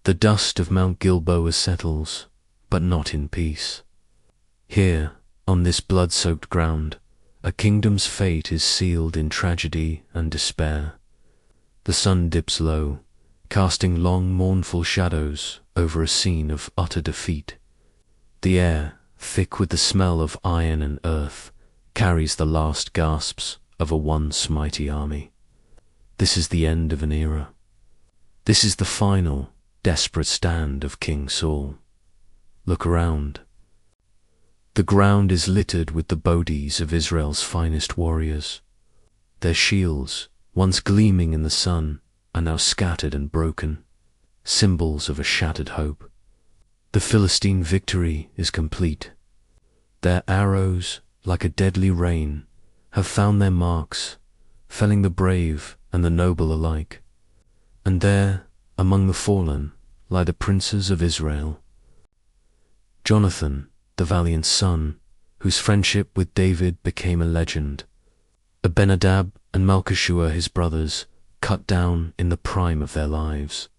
The dust of Mount Gilboa settles, but not in peace. Here, on this blood-soaked ground, a kingdom's fate is sealed in tragedy and despair. The sun dips low, casting long, mournful shadows over a scene of utter defeat. The air, thick with the smell of iron and earth, carries the last gasps of a once mighty army. This is the end of an era. This is the final, desperate stand of King Saul. Look around. The ground is littered with the bodies of Israel's finest warriors. Their shields, once gleaming in the sun, are now scattered and broken, symbols of a shattered hope. The Philistine victory is complete. Their arrows, like a deadly rain, have found their marks, felling the brave and the noble alike. And there, among the fallen, lie the princes of Israel. Jonathan, the valiant son, whose friendship with David became a legend. Abinadab and Malchishua, his brothers, cut down in the prime of their lives.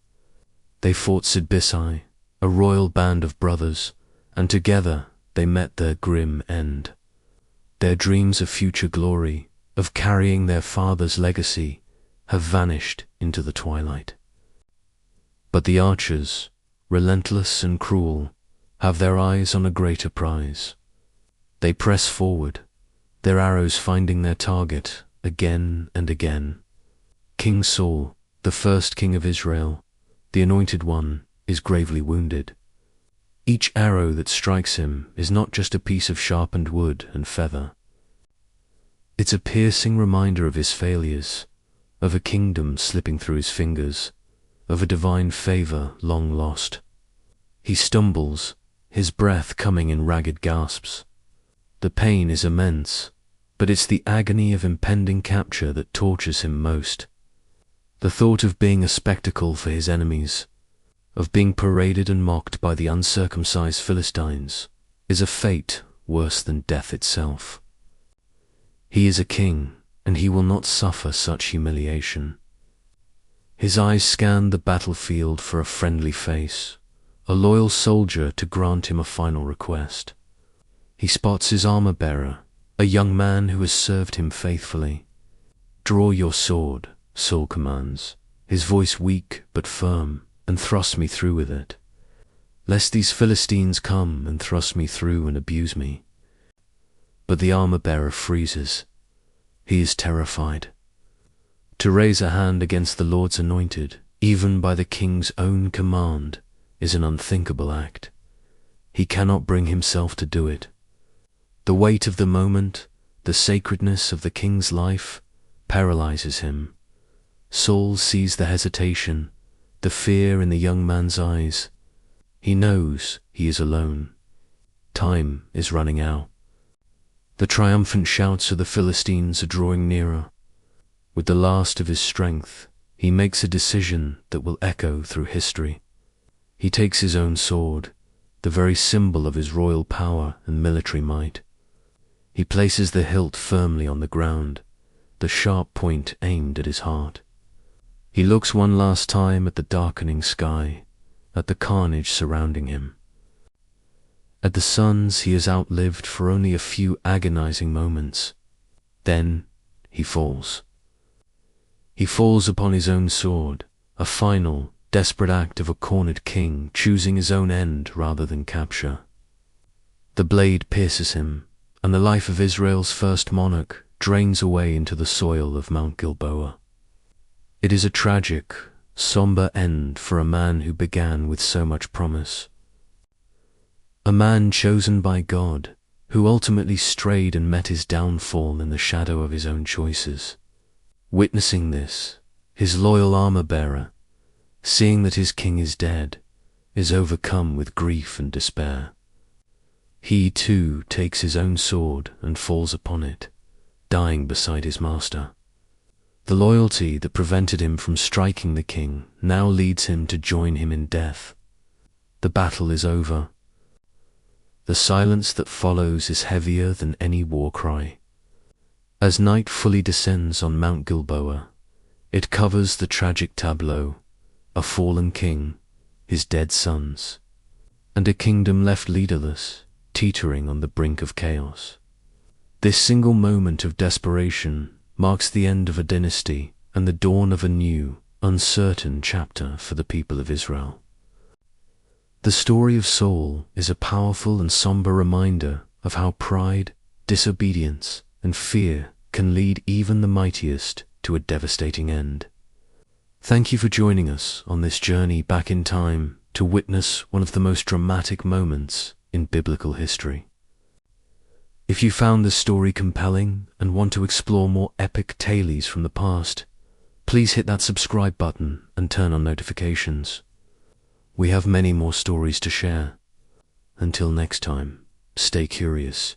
They fought Sidbisai, a royal band of brothers, and together they met their grim end. Their dreams of future glory, of carrying their father's legacy, have vanished into the twilight. But the archers, relentless and cruel, have their eyes on a greater prize. They press forward, their arrows finding their target again and again. King Saul, the first king of Israel, the anointed one, is gravely wounded. Each arrow that strikes him is not just a piece of sharpened wood and feather. It's a piercing reminder of his failures, of a kingdom slipping through his fingers, of a divine favor long lost. He stumbles, his breath coming in ragged gasps. The pain is immense, but it's the agony of impending capture that tortures him most. The thought of being a spectacle for his enemies, of being paraded and mocked by the uncircumcised Philistines, is a fate worse than death itself. He is a king, and he will not suffer such humiliation. His eyes scan the battlefield for a friendly face, a loyal soldier to grant him a final request. He spots his armor-bearer, a young man who has served him faithfully. "Draw your sword," Saul commands, his voice weak but firm, "and thrust me through with it, lest these Philistines come and thrust me through and abuse me." But the armor-bearer freezes. He is terrified. To raise a hand against the Lord's anointed, even by the king's own command, is an unthinkable act. He cannot bring himself to do it. The weight of the moment, the sacredness of the king's life, paralyzes him. Saul sees the hesitation, the fear in the young man's eyes. He knows he is alone. Time is running out. The triumphant shouts of the Philistines are drawing nearer. With the last of his strength, he makes a decision that will echo through history. He takes his own sword, the very symbol of his royal power and military might. He places the hilt firmly on the ground, the sharp point aimed at his heart. He looks one last time at the darkening sky, at the carnage surrounding him, at the sons he has outlived for only a few agonizing moments. Then he falls. He falls upon his own sword, a final, desperate act of a cornered king choosing his own end rather than capture. The blade pierces him, and the life of Israel's first monarch drains away into the soil of Mount Gilboa. It is a tragic, somber end for a man who began with so much promise. A man chosen by God, who ultimately strayed and met his downfall in the shadow of his own choices. Witnessing this, his loyal armor-bearer, seeing that his king is dead, is overcome with grief and despair. He too takes his own sword and falls upon it, dying beside his master. The loyalty that prevented him from striking the king now leads him to join him in death. The battle is over. The silence that follows is heavier than any war cry. As night fully descends on Mount Gilboa, it covers the tragic tableau, a fallen king, his dead sons, and a kingdom left leaderless, teetering on the brink of chaos. This single moment of desperation marks the end of a dynasty and the dawn of a new, uncertain chapter for the people of Israel. The story of Saul is a powerful and somber reminder of how pride, disobedience, and fear can lead even the mightiest to a devastating end. Thank you for joining us on this journey back in time to witness one of the most dramatic moments in biblical history. If you found this story compelling and want to explore more epic tales from the past, please hit that subscribe button and turn on notifications. We have many more stories to share. Until next time, stay curious